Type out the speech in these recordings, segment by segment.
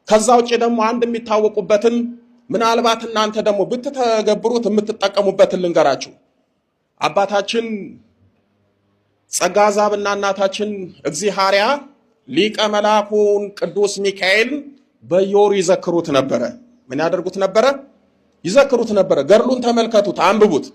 ከዛ ውጪ ደግሞ አንድ የሚታወቁበትን ምናልባት እናንተ ደግሞ ብትተገብሩት የምትጠቀሙበትን ልንገራችሁ። አባታችን ጸጋዛብና እናታችን እግዚአብሔርያ ሊቀ መላኩን ቅዱስ ሚካኤል በየወሩ ይዘክሩት ነበረ። ምን ያደርጉት ነበረ? ይዘክሩት ነበረ። ገድሉን ተመልከቱት፣ አንብቡት።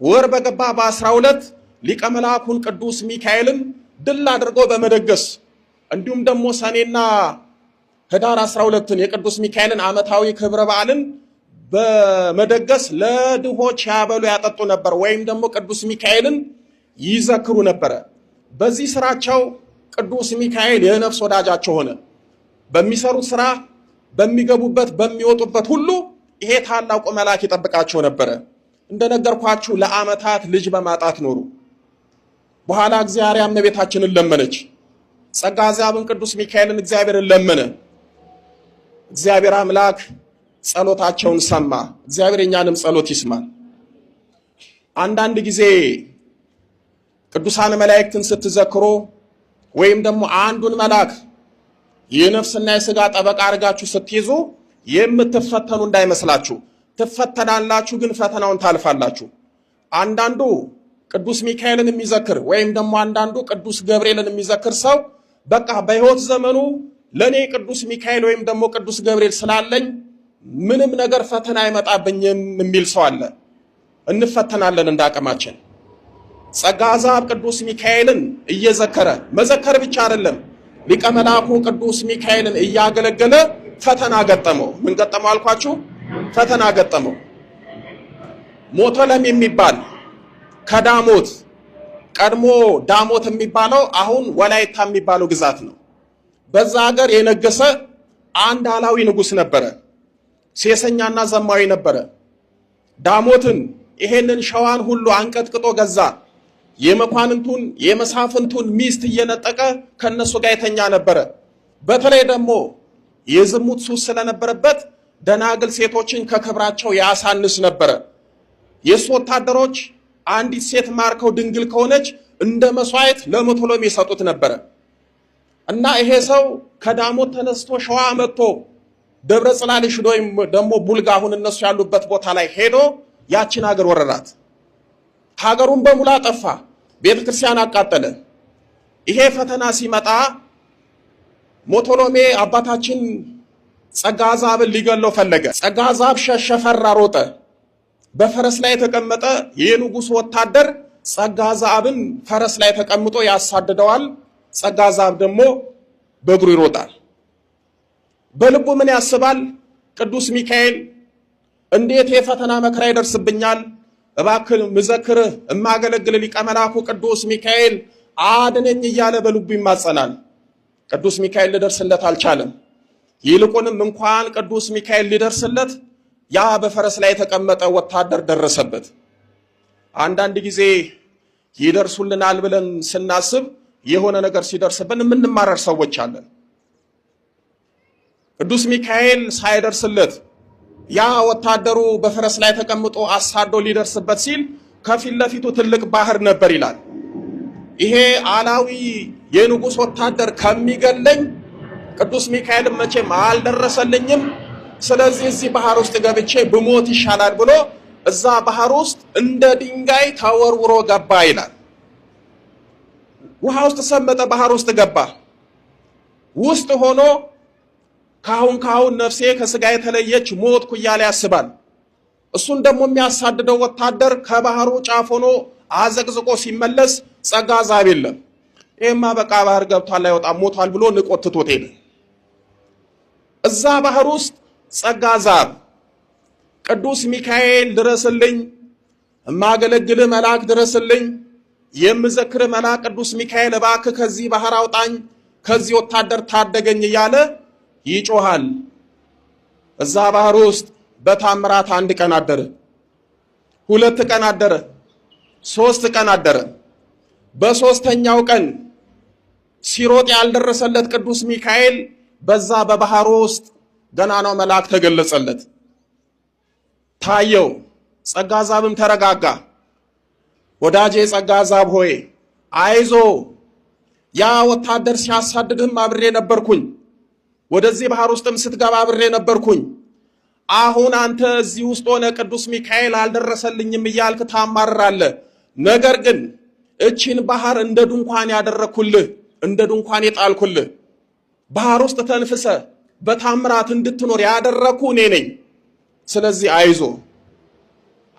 ወር በገባ በ12 ሊቀ መላኩን ቅዱስ ሚካኤልን ድል አድርገው በመደገስ እንዲሁም ደግሞ ሰኔና ህዳር 12ን የቅዱስ ሚካኤልን ዓመታዊ ክብረ በዓልን በመደገስ ለድሆች ያበሉ ያጠጡ ነበር፣ ወይም ደግሞ ቅዱስ ሚካኤልን ይዘክሩ ነበረ። በዚህ ስራቸው ቅዱስ ሚካኤል የነፍስ ወዳጃቸው ሆነ። በሚሰሩት ስራ፣ በሚገቡበት በሚወጡበት ሁሉ ይሄ ታላቁ መልአክ ይጠብቃቸው ነበረ። እንደነገርኳችሁ ለዓመታት ልጅ በማጣት ኖሩ። በኋላ እግዚአብሔር እመቤታችንን ለመነች። ጸጋዛብን ቅዱስ ሚካኤልን እግዚአብሔርን ለመነ። እግዚአብሔር አምላክ ጸሎታቸውን ሰማ። እግዚአብሔር የኛንም ጸሎት ይስማል። አንዳንድ ጊዜ ቅዱሳን መላእክትን ስትዘክሩ ወይም ደግሞ አንዱን መልአክ የነፍስና የሥጋ ጠበቃ አድርጋችሁ ስትይዙ የምትፈተኑ እንዳይመስላችሁ። ትፈተናላችሁ፣ ግን ፈተናውን ታልፋላችሁ። አንዳንዱ ቅዱስ ሚካኤልን የሚዘክር ወይም ደግሞ አንዳንዱ ቅዱስ ገብርኤልን የሚዘክር ሰው በቃ በሕይወት ዘመኑ ለኔ ቅዱስ ሚካኤል ወይም ደግሞ ቅዱስ ገብርኤል ስላለኝ ምንም ነገር ፈተና አይመጣብኝም የሚል ሰው አለ። እንፈተናለን እንዳቅማችን። ጸጋዛብ ቅዱስ ሚካኤልን እየዘከረ መዘከር ብቻ አይደለም፣ ሊቀ መላኩ ቅዱስ ሚካኤልን እያገለገለ ፈተና ገጠመው። ምን ገጠመው አልኳችሁ? ፈተና ገጠመው። ሞቶለም የሚባል ከዳሞት ቀድሞ ዳሞት የሚባለው አሁን ወላይታ የሚባለው ግዛት ነው። በዛ ሀገር የነገሰ አንድ አላዊ ንጉስ ነበረ። ሴሰኛና ዘማዊ ነበረ። ዳሞትን ይሄንን ሸዋን ሁሉ አንቀጥቅጦ ገዛ። የመኳንንቱን የመሳፍንቱን ሚስት እየነጠቀ ከነሱ ጋር የተኛ ነበረ። በተለይ ደግሞ የዝሙት ሱስ ስለነበረበት ደናግል ሴቶችን ከክብራቸው ያሳንስ ነበረ። የሱ ወታደሮች አንዲት ሴት ማርከው ድንግል ከሆነች እንደ መስዋዕት ለሞቶሎም የሰጡት ነበረ። እና ይሄ ሰው ከዳሞት ተነስቶ ሸዋ መጥቶ ደብረ ጽላልሽ ወይም ደግሞ ቡልጋ አሁን እነሱ ያሉበት ቦታ ላይ ሄዶ ያችን ሀገር ወረራት። ሀገሩን በሙሉ አጠፋ፣ ቤተክርስቲያን አቃጠለ። ይሄ ፈተና ሲመጣ ሞቶሎሜ አባታችን ጸጋዛብን ሊገለው ፈለገ። ጸጋዛብ ሸሸ፣ ፈራ፣ ሮጠ። በፈረስ ላይ የተቀመጠ የንጉሥ ወታደር ጸጋዛብን ፈረስ ላይ ተቀምጦ ያሳድደዋል። ጸጋዛብ ደግሞ በእግሩ ይሮጣል። በልቡ ምን ያስባል? ቅዱስ ሚካኤል እንዴት የፈተና መከራ ይደርስብኛል? እባክህ ምዘክርህ እማገለግል ሊቀ መላኩ ቅዱስ ሚካኤል አድነኝ እያለ በልቡ ይማጸናል። ቅዱስ ሚካኤል ሊደርስለት አልቻለም። ይልቁንም እንኳን ቅዱስ ሚካኤል ሊደርስለት ያ በፈረስ ላይ የተቀመጠ ወታደር ደረሰበት። አንዳንድ ጊዜ ይደርሱልናል ብለን ስናስብ የሆነ ነገር ሲደርስብን የምንማረር ሰዎች አለን። ቅዱስ ሚካኤል ሳይደርስለት ያ ወታደሩ በፈረስ ላይ ተቀምጦ አሳዶ ሊደርስበት ሲል ከፊት ለፊቱ ትልቅ ባህር ነበር ይላል። ይሄ አላዊ የንጉሥ ወታደር ከሚገለኝ ቅዱስ ሚካኤል መቼም አልደረሰልኝም፣ ስለዚህ እዚህ ባህር ውስጥ ገብቼ ብሞት ይሻላል ብሎ እዛ ባህር ውስጥ እንደ ድንጋይ ተወርውሮ ገባ ይላል። ውሃ ውስጥ ሰመጠ፣ ባህር ውስጥ ገባ። ውስጥ ሆኖ ካሁን ነፍሴ ከስጋ የተለየች ሞትኩ እያለ ያስባል። እሱን ደግሞ የሚያሳድደው ወታደር ከባህሩ ጫፍ ሆኖ አዘቅዝቆ ሲመለስ ጸጋዛብ የለም። ይሄማ በቃ ባህር ገብቷል አይወጣም ሞቷል ብሎ ንቆት ትቶት ሄደ። እዛ ባህር ውስጥ ጸጋዛብ ቅዱስ ሚካኤል ድረስልኝ፣ እማገለግል መልአክ ድረስልኝ፣ የምዘክር መልአክ ቅዱስ ሚካኤል እባክህ ከዚህ ባህር አውጣኝ፣ ከዚህ ወታደር ታደገኝ እያለ ይጮሃል። እዛ ባህር ውስጥ በታምራት 1 ቀን አደረ፣ 2 ቀን አደረ፣ 3 ቀን አደረ። በሶስተኛው ቀን ሲሮጥ ያልደረሰለት ቅዱስ ሚካኤል በዛ በባህሩ ውስጥ ገናናው መልአክ ተገለጸለት፣ ታየው። ጸጋዛብም ተረጋጋ። ወዳጄ ጸጋዛብ ሆይ አይዞ፣ ያ ወታደር ሲያሳድድህም አብሬ ነበርኩኝ፣ ወደዚህ ባህር ውስጥም ስትገባ አብሬ ነበርኩኝ። አሁን አንተ እዚህ ውስጥ ሆነ ቅዱስ ሚካኤል አልደረሰልኝም እያልክ ታማርራለህ። ነገር ግን እቺን ባህር እንደ ድንኳን ያደረኩልህ፣ እንደ ድንኳን የጣልኩልህ፣ ባህር ውስጥ ተንፍሰ በታምራት እንድትኖር ያደረኩ እኔ ነኝ። ስለዚህ አይዞ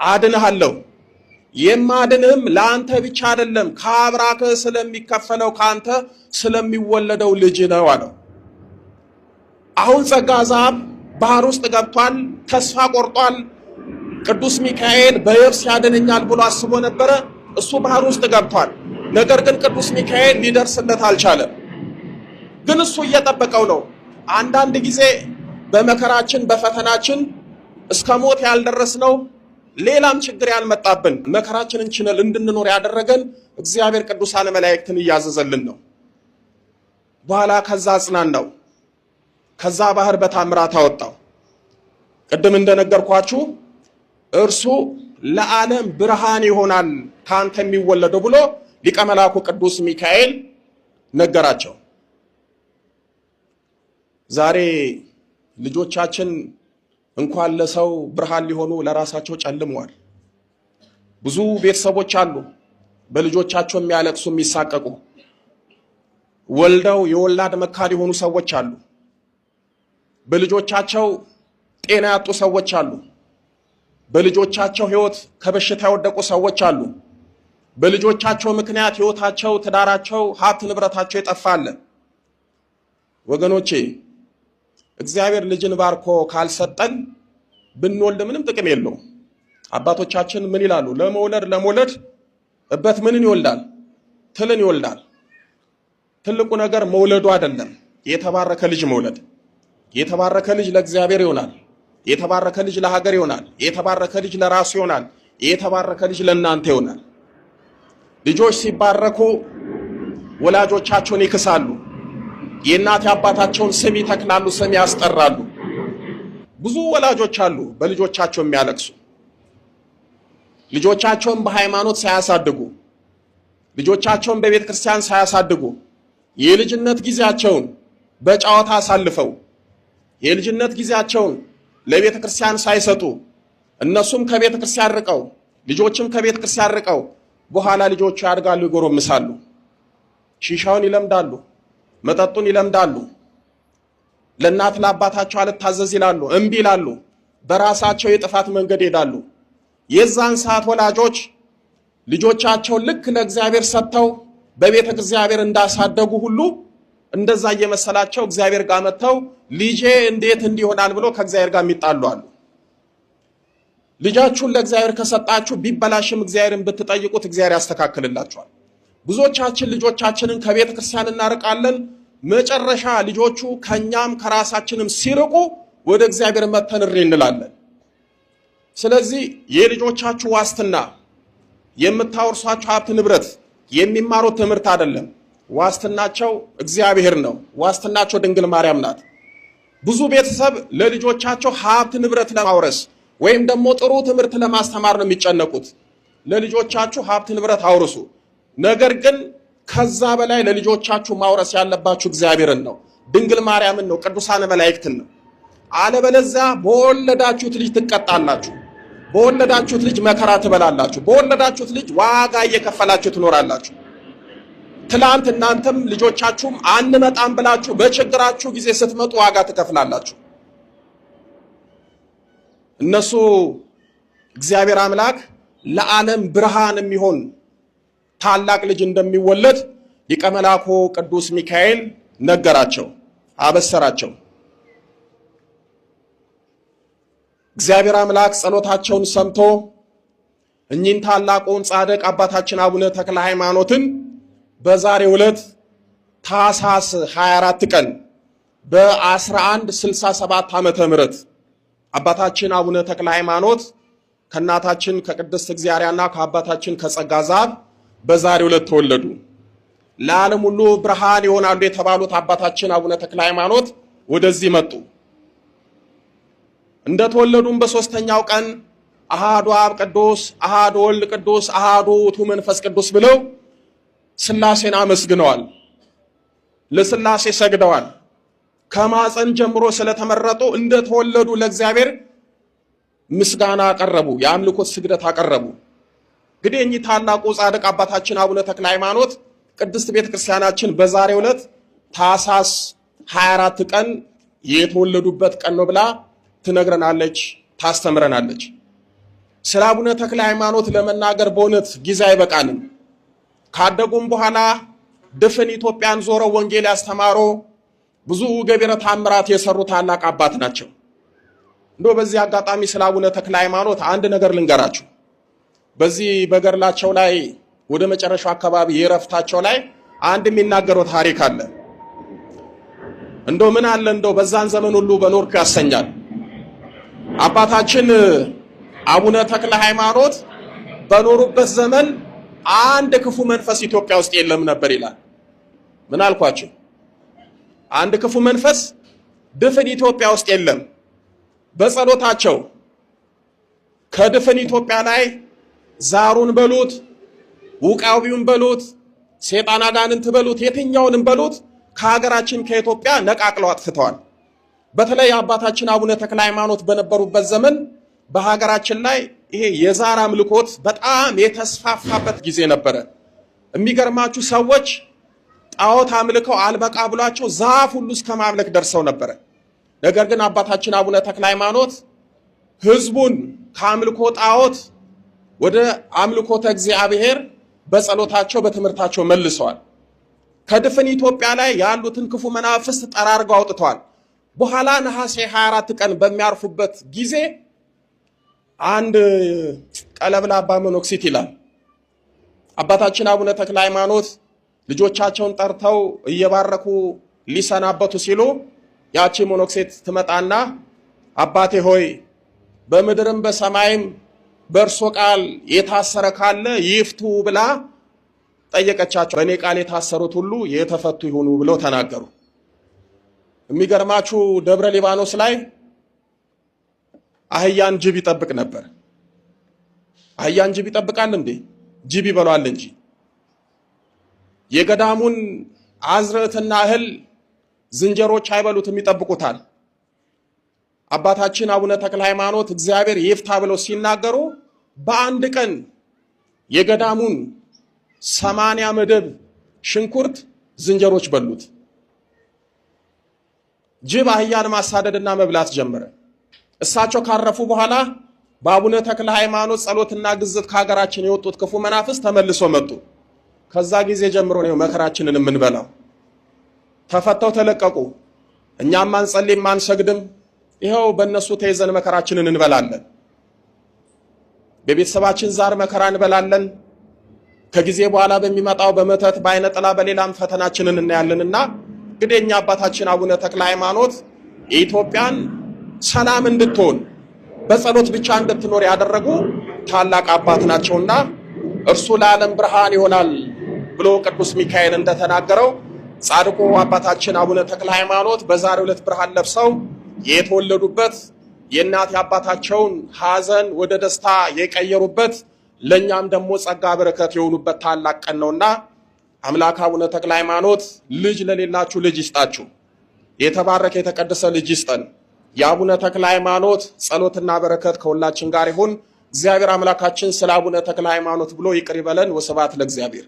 አድንሃለሁ። የማድንህም ለአንተ ብቻ አይደለም፣ ከአብራክህ ስለሚከፈለው ካንተ ስለሚወለደው ልጅ ነው አለው። አሁን ጸጋ ዘአብ ባህር ውስጥ ገብቷል። ተስፋ ቆርጧል። ቅዱስ ሚካኤል በየብስ ያድነኛል ብሎ አስቦ ነበረ። እሱ ባህር ውስጥ ገብቷል። ነገር ግን ቅዱስ ሚካኤል ሊደርስለት አልቻለም። ግን እሱ እየጠበቀው ነው። አንዳንድ ጊዜ በመከራችን በፈተናችን እስከ ሞት ያልደረስነው ሌላም ችግር ያልመጣብን መከራችንን ችለን እንድንኖር ያደረገን እግዚአብሔር ቅዱሳን መላእክትን እያዘዘልን ነው። በኋላ ከዛ አጽናናው። ከዛ ባህር በታምራት አወጣው። ቅድም እንደነገርኳችሁ እርሱ ለዓለም ብርሃን ይሆናል ካንተ የሚወለደው ብሎ ሊቀ መላኩ ቅዱስ ሚካኤል ነገራቸው። ዛሬ ልጆቻችን እንኳን ለሰው ብርሃን ሊሆኑ ለራሳቸው ጨልመዋል። ብዙ ቤተሰቦች አሉ በልጆቻቸው የሚያለቅሱ የሚሳቀቁ። ወልደው የወላድ መካን የሆኑ ሰዎች አሉ። በልጆቻቸው ጤና ያጡ ሰዎች አሉ። በልጆቻቸው ሕይወት ከበሽታ የወደቁ ሰዎች አሉ። በልጆቻቸው ምክንያት ሕይወታቸው፣ ትዳራቸው፣ ሀብት ንብረታቸው የጠፋለ። ወገኖቼ እግዚአብሔር ልጅን ባርኮ ካልሰጠን ብንወልድ ምንም ጥቅም የለውም። አባቶቻችን ምን ይላሉ? ለመውለድ እበት ምንን ይወልዳል? ትልን ይወልዳል። ትልቁ ነገር መውለዱ አይደለም፣ የተባረከ ልጅ መውለድ። የተባረከ ልጅ ለእግዚአብሔር ይሆናል። የተባረከ ልጅ ለሀገር ይሆናል። የተባረከ ልጅ ለራሱ ይሆናል። የተባረከ ልጅ ለእናንተ ይሆናል። ልጆች ሲባረኩ ወላጆቻቸውን ይክሳሉ። የእናት አባታቸውን ስም ይተክላሉ፣ ስም ያስጠራሉ። ብዙ ወላጆች አሉ በልጆቻቸው የሚያለቅሱ፣ ልጆቻቸውን በሃይማኖት ሳያሳድጉ፣ ልጆቻቸውን በቤተ ክርስቲያን ሳያሳድጉ፣ የልጅነት ጊዜያቸውን በጨዋታ አሳልፈው፣ የልጅነት ጊዜያቸውን ለቤተ ክርስቲያን ሳይሰጡ፣ እነሱም ከቤተ ክርስቲያን ርቀው፣ ልጆችም ከቤተ ክርስቲያን ርቀው፣ በኋላ ልጆቹ ያድጋሉ፣ ይጎረምሳሉ፣ ሺሻውን ይለምዳሉ፣ መጠጡን ይለምዳሉ፣ ለእናት ለአባታቸው አልታዘዝ ይላሉ፣ እምቢ ይላሉ፣ በራሳቸው የጥፋት መንገድ ይሄዳሉ። የዛን ሰዓት ወላጆች ልጆቻቸውን ልክ ለእግዚአብሔር ሰጥተው በቤተ እግዚአብሔር እንዳሳደጉ ሁሉ እንደዛ እየመሰላቸው እግዚአብሔር ጋር መጥተው ልጄ እንዴት እንዲሆናል ብሎ ከእግዚአብሔር ጋር የሚጣሉ አሉ። ልጃችሁን ለእግዚአብሔር ከሰጣችሁ ቢበላሽም እግዚአብሔርን ብትጠይቁት እግዚአብሔር ያስተካክልላችኋል። ብዙዎቻችን ልጆቻችንን ከቤተ ክርስቲያን እናርቃለን። መጨረሻ ልጆቹ ከኛም ከራሳችንም ሲርቁ ወደ እግዚአብሔር መተን እሪ እንላለን። ስለዚህ የልጆቻችሁ ዋስትና የምታወርሷቸው ሀብት ንብረት የሚማሩት ትምህርት አይደለም። ዋስትናቸው እግዚአብሔር ነው። ዋስትናቸው ድንግል ማርያም ናት። ብዙ ቤተሰብ ለልጆቻቸው ሀብት ንብረት ለማውረስ ወይም ደግሞ ጥሩ ትምህርት ለማስተማር ነው የሚጨነቁት። ለልጆቻችሁ ሀብት ንብረት አውርሱ። ነገር ግን ከዛ በላይ ለልጆቻችሁ ማውረስ ያለባችሁ እግዚአብሔርን ነው፣ ድንግል ማርያምን ነው፣ ቅዱሳን መላእክትን ነው። አለበለዚያ በወለዳችሁት ልጅ ትቀጣላችሁ። በወለዳችሁት ልጅ መከራ ትበላላችሁ። በወለዳችሁት ልጅ ዋጋ እየከፈላችሁ ትኖራላችሁ። ትላንት እናንተም ልጆቻችሁም አንመጣም ብላችሁ በችግራችሁ ጊዜ ስትመጡ ዋጋ ትከፍላላችሁ። እነሱ እግዚአብሔር አምላክ ለዓለም ብርሃን የሚሆን ታላቅ ልጅ እንደሚወለድ ሊቀ መላኩ ቅዱስ ሚካኤል ነገራቸው፣ አበሰራቸው። እግዚአብሔር አምላክ ጸሎታቸውን ሰምቶ እኚህን ታላቁን ጻድቅ አባታችን አቡነ ተክለ ሃይማኖትን በዛሬው ዕለት ታኅሳስ 24 ቀን በ1167 ዓመተ ምህረት አባታችን አቡነ ተክለ ሃይማኖት ከእናታችን ከቅድስት እግዚአብሔርና ከአባታችን ከጸጋ ዘአብ በዛሬው ዕለት ተወለዱ። ለዓለም ሁሉ ብርሃን ይሆናሉ የተባሉት አባታችን አቡነ ተክለ ሃይማኖት ወደዚህ መጡ። እንደተወለዱም በሶስተኛው ቀን አሃዱ አብ ቅዱስ፣ አሃዱ ወልድ ቅዱስ፣ አሃዱ ውእቱ መንፈስ ቅዱስ ብለው ሥላሴን አመስግነዋል። ለሥላሴ ሰግደዋል። ከማፀን ጀምሮ ስለተመረጡ እንደተወለዱ ለእግዚአብሔር ምስጋና አቀረቡ፣ የአምልኮት ስግደት አቀረቡ። እንግዲህ እኚህ ታላቁ ጻድቅ አባታችን አቡነ ተክለ ሃይማኖት ቅድስት ቤተክርስቲያናችን በዛሬው ዕለት ታኅሳስ 24 ቀን የተወለዱበት ቀን ነው ብላ ትነግረናለች፣ ታስተምረናለች። ስለ አቡነ ተክለ ሃይማኖት ለመናገር በእውነት ጊዜ አይበቃንም። ካደጉም በኋላ ድፍን ኢትዮጵያን ዞረው ወንጌል ያስተማሩ ብዙ ገቢረ ተአምራት የሰሩ ታላቅ አባት ናቸው። እንደው በዚህ አጋጣሚ ስለ አቡነ ተክለ ሃይማኖት አንድ ነገር ልንገራችሁ። በዚህ በገድላቸው ላይ ወደ መጨረሻው አካባቢ የረፍታቸው ላይ አንድ የሚናገረው ታሪክ አለ። እንደው ምን አለ እንደው በዛን ዘመን ሁሉ በኖርኩ ያሰኛል። አባታችን አቡነ ተክለ ሃይማኖት በኖሩበት ዘመን አንድ ክፉ መንፈስ ኢትዮጵያ ውስጥ የለም ነበር ይላል። ምን አልኳችሁ? አንድ ክፉ መንፈስ ድፍን ኢትዮጵያ ውስጥ የለም። በጸሎታቸው ከድፍን ኢትዮጵያ ላይ ዛሩን በሉት፣ ውቃቢውን በሉት፣ ሰይጣን አጋንንት በሉት፣ የትኛውንም በሉት ከሀገራችን ከኢትዮጵያ ነቃቅለው አጥፍተዋል። በተለይ አባታችን አቡነ ተክለ ሃይማኖት በነበሩበት ዘመን በሀገራችን ላይ ይሄ የዛር አምልኮት በጣም የተስፋፋበት ጊዜ ነበረ። የሚገርማችሁ ሰዎች ጣዖት አምልከው አልበቃ ብሏቸው ዛፍ ሁሉ እስከ ማምለክ ደርሰው ነበረ። ነገር ግን አባታችን አቡነ ተክለ ሃይማኖት ህዝቡን ከአምልኮ ጣዖት ወደ አምልኮተ እግዚአብሔር በጸሎታቸው በትምህርታቸው መልሰዋል። ከድፍን ኢትዮጵያ ላይ ያሉትን ክፉ መናፍስት ጠራርገው አውጥተዋል። በኋላ ነሐሴ 24 ቀን በሚያርፉበት ጊዜ አንድ ቀለብላባ መነኩሲት ይላል አባታችን አቡነ ተክለ ሃይማኖት ልጆቻቸውን ጠርተው እየባረኩ ሊሰናበቱ ሲሉ ያቺ መነኩሲት ትመጣና አባቴ ሆይ በምድርም በሰማይም በእርሶ ቃል የታሰረ ካለ ይፍቱ ብላ ጠየቀቻቸው። በእኔ ቃል የታሰሩት ሁሉ የተፈቱ ይሁኑ ብለው ተናገሩ። የሚገርማችሁ ደብረ ሊባኖስ ላይ አህያን ጅብ ይጠብቅ ነበር። አህያን ጅብ ይጠብቃል እንዴ? ጅብ ይበላል እንጂ። የገዳሙን አዝርዕትና እህል ዝንጀሮች አይበሉትም፣ ይጠብቁታል። አባታችን አቡነ ተክለ ሃይማኖት እግዚአብሔር ይፍታ ብለው ሲናገሩ በአንድ ቀን የገዳሙን 80 መደብ ሽንኩርት ዝንጀሮች በሉት። ጅብ አህያን ማሳደድና መብላት ጀመረ። እሳቸው ካረፉ በኋላ በአቡነ ተክለ ሃይማኖት ጸሎትና ግዝት ከሀገራችን የወጡት ክፉ መናፍስ ተመልሶ መጡ። ከዛ ጊዜ ጀምሮ ነው መከራችንን የምንበላው። ተፈተው ተለቀቁ። እኛም አንጸልይም አንሰግድም፣ ይኸው በእነሱ ተይዘን መከራችንን እንበላለን። በቤተሰባችን ዛር መከራ እንበላለን። ከጊዜ በኋላ በሚመጣው በመተት በአይነ ጥላ በሌላም ፈተናችንን እናያለንና እንግዲህ እኛ አባታችን አቡነ ተክለ ሃይማኖት የኢትዮጵያን ሰላም እንድትሆን በጸሎት ብቻ እንድትኖር ያደረጉ ታላቅ አባት ናቸውና እርሱ ለዓለም ብርሃን ይሆናል ብሎ ቅዱስ ሚካኤል እንደተናገረው ጻድቁ አባታችን አቡነ ተክለ ሃይማኖት በዛሬው ዕለት ብርሃን ለብሰው የተወለዱበት የእናት አባታቸውን ሐዘን ወደ ደስታ የቀየሩበት ለኛም ደግሞ ጸጋ በረከት የሆኑበት ታላቅ ቀን ነውና አምላክ አቡነ ተክለ ሃይማኖት ልጅ ለሌላችሁ ልጅ ይስጣችሁ፣ የተባረከ የተቀደሰ ልጅ ይስጠን። የአቡነ ተክለ ሃይማኖት ጸሎትና በረከት ከሁላችን ጋር ይሁን። እግዚአብሔር አምላካችን ስለ አቡነ ተክለ ሃይማኖት ብሎ ይቅር ይበለን። ወስብሐት ለእግዚአብሔር።